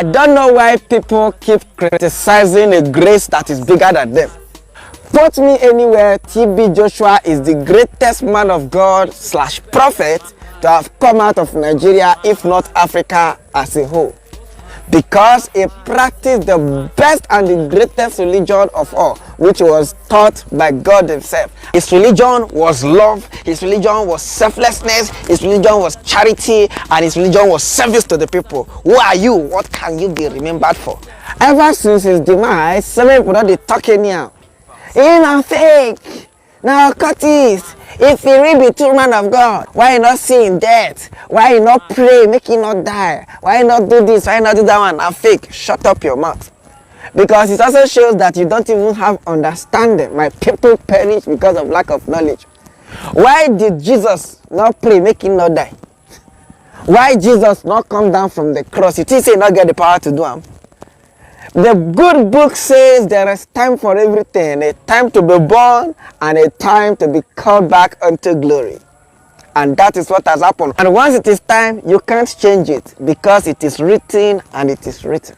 I don't know why people keep criticizing a grace that is bigger than them. Put me anywhere, TB Joshua is the greatest man of God / prophet to have come out of Nigeria, if not Africa as a whole. Because he practiced the best and the greatest religion of all, which was taught by God himself. His religion was love, his religion was selflessness, his religion was charity, and his religion was service to the people. Who are you? What can you be remembered for? Ever since his demise, some people don't be talking now. Ain't a fake. Now Curtis, if he really be true man of God, why not see him dead? Why not pray, make him not die? Why not do this? Why not do that one? Now fake. Shut up your mouth. Because it also shows that you don't even have understanding. My people perish because of lack of knowledge. Why did Jesus not pray, make him not die? Why Jesus not come down from the cross? You think he not get the power to do him? The good book says there is time for everything, a time to be born and a time to be called back unto glory. And that is what has happened. And once it is time, you can't change it because it is written and it is written.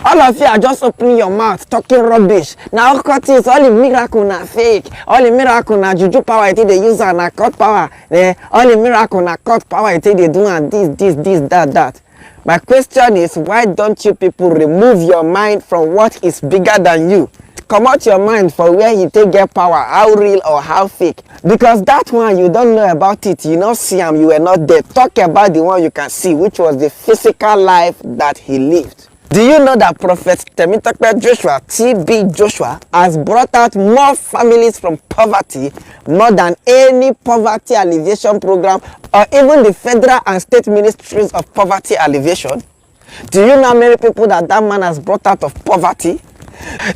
All of you are just opening your mouth, talking rubbish. Now, Curtis, all the miracle na fake. All the miracle na juju power, I think they use and na cut power. All the miracle na cut power, I think they do and this, that. My question is, why don't you people remove your mind from what is bigger than you? Come out your mind for where you take get power, how real or how fake. Because that one, you don't know about it, you don't see him, you were not there. Talk about the one you can see, which was the physical life that he lived. Do you know that Prophet Temitope Joshua, TB Joshua, has brought out more families from poverty, more than any poverty alleviation program, or even the federal and state ministries of poverty alleviation? Do you know how many people that man has brought out of poverty?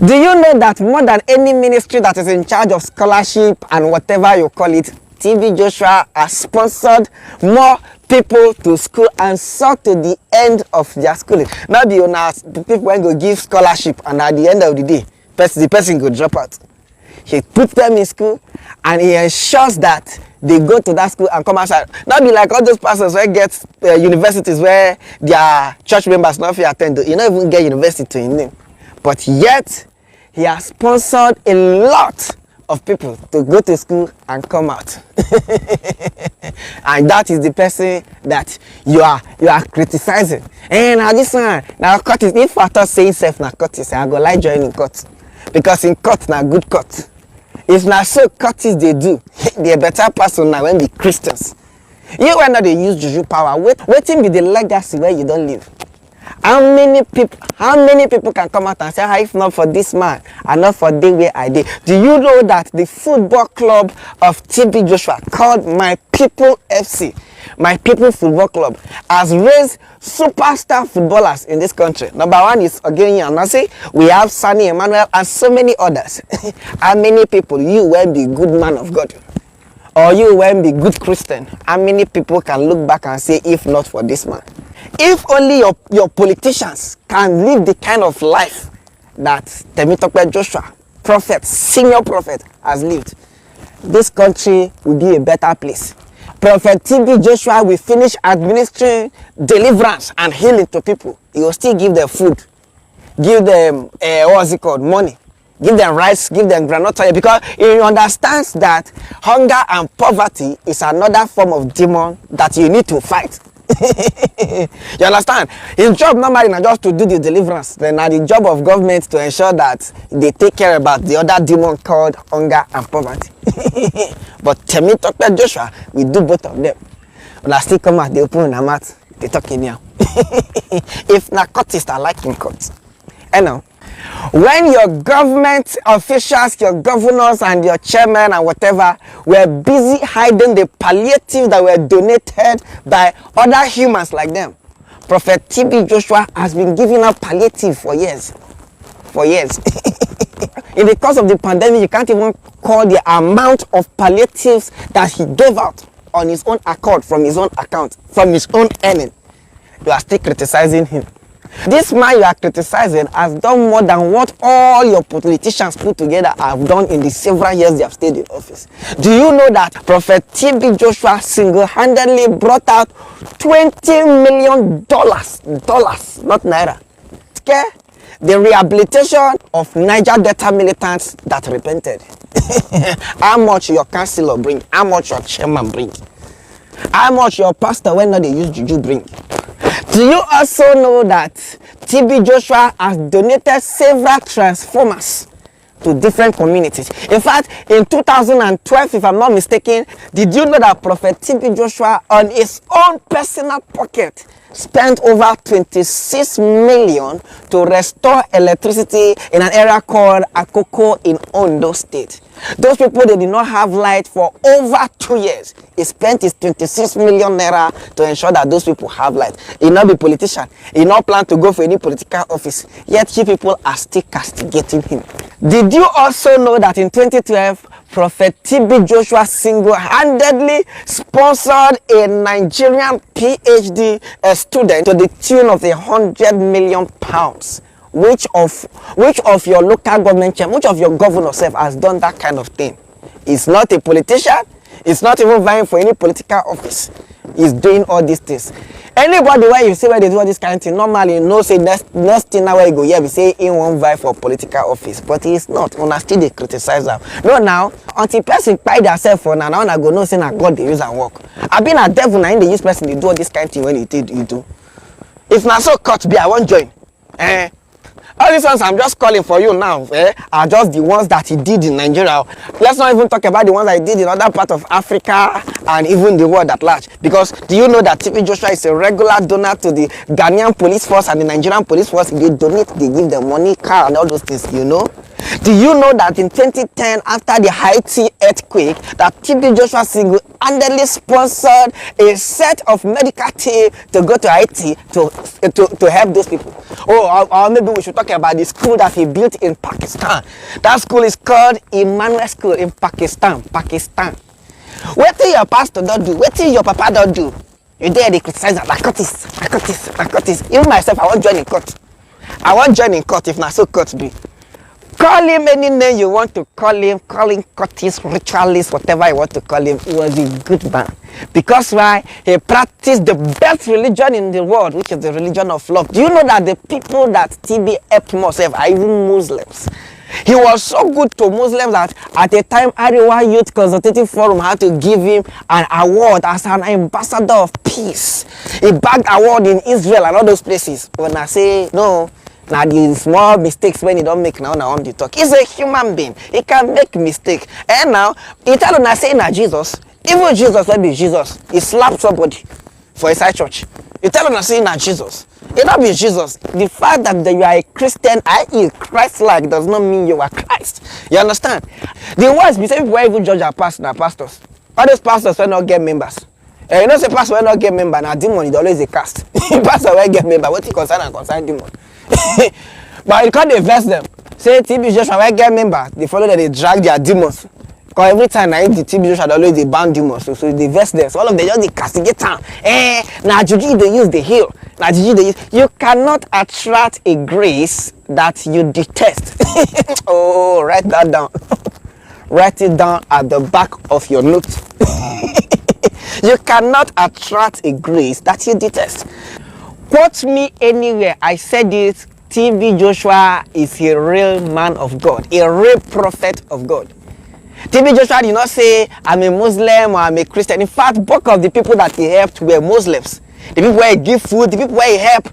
Do you know that more than any ministry that is in charge of scholarship and whatever you call it, TB Joshua has sponsored more people to school and saw to the end of their schooling. Not the owners, the people when go give scholarship and at the end of the day, the person go drop out. He puts them in school and he ensures that they go to that school and come outside. Not be like all those pastors who get universities where their church members not attend. You don't even get university to his name. But yet, he has sponsored a lot of people to go to school and come out. And that is the person that you are criticizing. And now this one, now Curtis, if I thought saying self now Curtis, I go like joining court. Because in court now good court. If now so Curtis they do, they a better person now when be Christians. You when not they use juju power, waiting be the legacy where you don't live. How many people can come out and say, if not for this man and not for the way I did? Do you know that the football club of TB Joshua called My People FC, My People Football Club, has raised superstar footballers in this country? Number one is Ogeni Anase, we have Sani Emmanuel and so many others. How many people you will be good man of God? Or you will be good Christian? How many people can look back and say, if not for this man? If only your politicians can live the kind of life that Temitope Joshua, prophet, senior prophet, has lived, this country will be a better place. Prophet TB Joshua will finish administering deliverance and healing to people. He will still give them food, give them, money, give them rice, give them groundnut, because he understands that hunger and poverty is another form of demon that you need to fight. You understand? His job normally not just to do the deliverance, then the job of government to ensure that they take care about the other demon called hunger and poverty. But Temitope Joshua will do both of them. When I still come out, they open their mouth, they talking now. If narcotics are like in court. And now, when your government officials, your governors and your chairmen and whatever were busy hiding the palliative that were donated by other humans like them, Prophet TB Joshua has been giving out palliative for years. In the course of the pandemic, you can't even call the amount of palliatives that he gave out on his own accord, from his own account, from his own earning. You are still criticizing him. This man you are criticizing has done more than what all your politicians put together have done in the several years they have stayed in office. Do you know that Prophet TB Joshua single-handedly brought out $20 million, not naira, okay? The rehabilitation of Niger Delta militants that repented. How much your councillor bring? How much your chairman bring? How much your pastor when not they use juju bring? Do you also know that TB Joshua has donated several transformers to different communities? In fact, in 2012, if I'm not mistaken, did you know that Prophet TB Joshua on his own personal pocket spent over 26 million to restore electricity in an area called Akoko in Ondo State? Those people, they did not have light for over 2 years. He spent his 26 million naira to ensure that those people have light. He not be politician. He not plan to go for any political office. Yet you people are still castigating him. Did you also know that in 2012, Prophet TB Joshua single-handedly sponsored a Nigerian PhD student to the tune of £100 million? Which of your local government, which of your governor has done that kind of thing? He's not a politician. He's not even vying for any political office. He's doing all these things. Anybody where you see where they do all this kind of thing, normally you know say next thing now where you go here, we say he won't vie for political office, but he's not. Una still they criticize them. No, now until person buy themselves for now I go no say na God they use and work. I been a devil now in the use person they do all this kind of thing when you do. If not so cut be I won't join. All these ones I'm just calling for you now are just the ones that he did in Nigeria. Let's not even talk about the ones that he did in other parts of Africa and even the world at large. Because do you know that TB Joshua is a regular donor to the Ghanaian police force and the Nigerian police force? They donate, they give them money, car and all those things, you know? Do you know that in 2010, after the Haiti earthquake, that TB Joshua single-handedly sponsored a set of medical team to go to Haiti to help those people? Or maybe we should talk about the school that he built in Pakistan. That school is called Emmanuel School in Pakistan. What do your pastor don't do? What do your papa don't do? You dare they criticize that I cut this. Even myself, I won't join in court. I won't join in court if not so court be. Call him any name you want to call him Curtis, ritualist, whatever you want to call him. He was a good man. Because why? He practiced the best religion in the world, which is the religion of love. Do you know that the people that TB helped most are even Muslims? He was so good to Muslims that at the time Ariwa Youth Consultative Forum had to give him an award as an ambassador of peace. He bagged award in Israel and all those places. When I say no, now the small mistakes when he don't make now on the talk. He's a human being. He can make mistake. And now he tell you say na Jesus. Even Jesus will be Jesus. He slapped somebody for his side church. You tell him say na Jesus. It not be Jesus. The fact that you are a Christian, i.e. Christ-like, does not mean you are Christ. You understand? The worst be say people even judge our pastors. All those pastors will not get members. You know say pastor will not get member. Now demon is always a cast. Pastor will get member. What he concern demon. But you can't invest them. Say TB Joshua will get member. They follow that they drag their demons. Because every time I the TB Joshua always they ban demons. So they invest them. So all of them just they castigate town. Now juju they use the hill. Now juju they use. You cannot attract a grace that you detest. Oh, write that down. Write it down at the back of your note. You cannot attract a grace that you detest. Quote me anywhere. I said it. TB Joshua is a real man of God, a real prophet of God. TB Joshua did not say, I'm a Muslim or I'm a Christian. In fact, both of the people that he helped were Muslims. The people where he gave food, the people where he helped,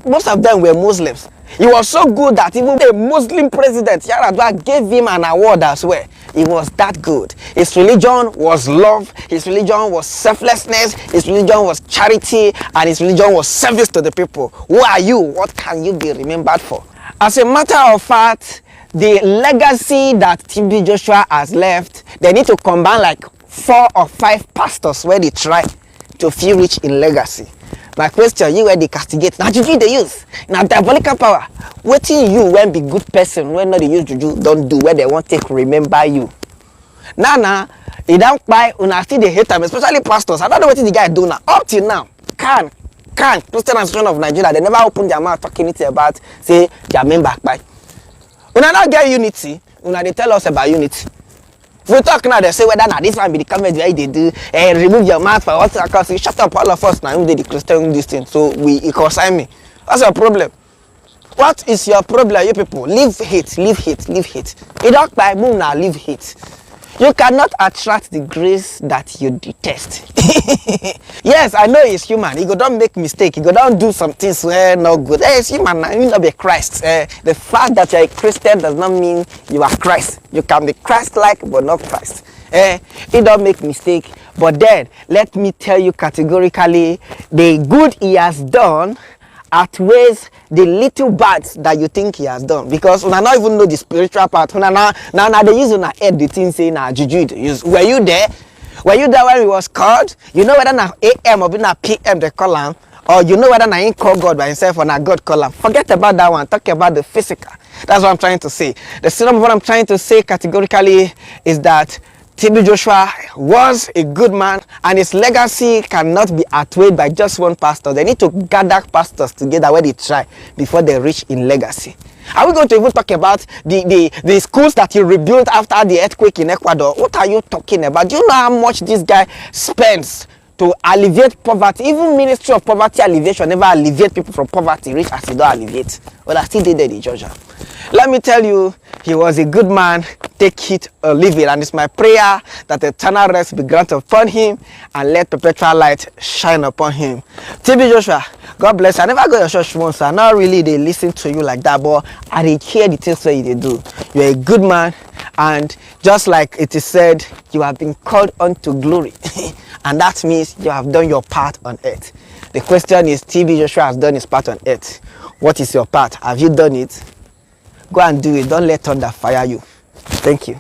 most of them were Muslims. He was so good that even a Muslim president, Yar'Adua, gave him an award as well. He was that good. His religion was love. His religion was selflessness. His religion was charity. And his religion was service to the people. Who are you? What can you be remembered for? As a matter of fact, the legacy that TB Joshua has left, they need to combine like 4 or 5 pastors where they try to feel rich in legacy. My question, you where they castigate. Now juju they use. Now diabolical power. Waiting you when be good person when not they use juju don't do where they want to remember you. Now, they don't buy una still they hate them, especially pastors. I don't know what the guy do now. Up till now, can CAN, Christian Association of Nigeria, they never open their mouth talking anything about, say, their main backbite. Una not get unity, una they tell us about unity. If we talk now, they say whether now this one be the comment where they do, remove your mouth for what because you shut up all of us now, the Christian this thing, so it consign me. What's your problem? What is your problem, you people? Leave hate, leave hate, leave hate. You don't buy boom now, leave hate. You cannot attract the grace that you detest. Yes, I know he's human. He go don't make mistake. He go don't do some things where not good. Hey, it's human. You will not be Christ. The fact that you're a Christian does not mean you are Christ. You can be Christ-like, but not Christ. He don't make mistake. But then, let me tell you categorically, the good he has done outweighs the little bad that you think he has done, because una not even know the spiritual part. Una now they use una head the thing saying na juju they use. Were you there when he was called? You know whether na AM or na PM they call him, or you know whether na he call God by himself or na God call him. Forget about that one. Talk about the physical. That's what I'm trying to say. The synonym of what I'm trying to say categorically is that TB Joshua was a good man, and his legacy cannot be outweighed by just one pastor. They need to gather pastors together where they try before they reach in legacy. Are we going to even talk about the schools that he rebuilt after the earthquake in Ecuador? What are you talking about? Do you know how much this guy spends to alleviate poverty? Even Ministry of Poverty Alleviation never alleviate people from poverty, rich as he don't alleviate. Well, I still did that in Georgia. Let me tell you, he was a good man. Take it or leave it. And it's my prayer that eternal rest be granted upon him and let perpetual light shine upon him. TB Joshua, God bless you. I never go to your church once. I not really they listen to you like that, but I did hear the things that you do. You're a good man, and just like it is said, you have been called unto glory. And that means you have done your part on earth. The question is, TB Joshua has done his part on earth. What is your part? Have you done it? Go and do it. Don't let thunder fire you. Thank you.